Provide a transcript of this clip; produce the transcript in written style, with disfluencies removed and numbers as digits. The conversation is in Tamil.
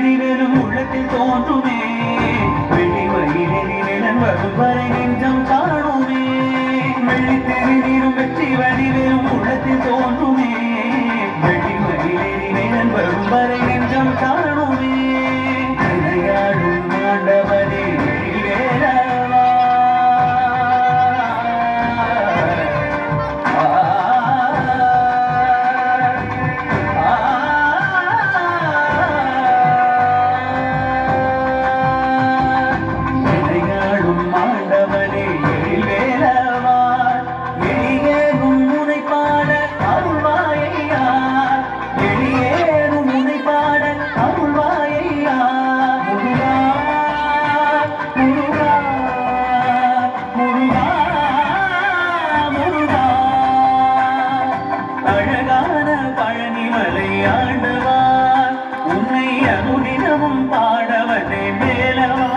வடிவேலும் உள்ளத்தில் தோன்றுமே வெள்ளி மயிலின் வரும் வரை நெஞ்சம் காணுமே வெள்ளி திருநீரும் வெற்றி வடிவேலும் உள்ளத்தில் தோன்றுமே வெள்ளி மயிலின் வரும் வரை நெஞ்சம் காணுமே விளையாடும் ஆண்டவனே வேலவா ஆண்டவா உன்னை அனுதினமும் பாடவனே வேலவா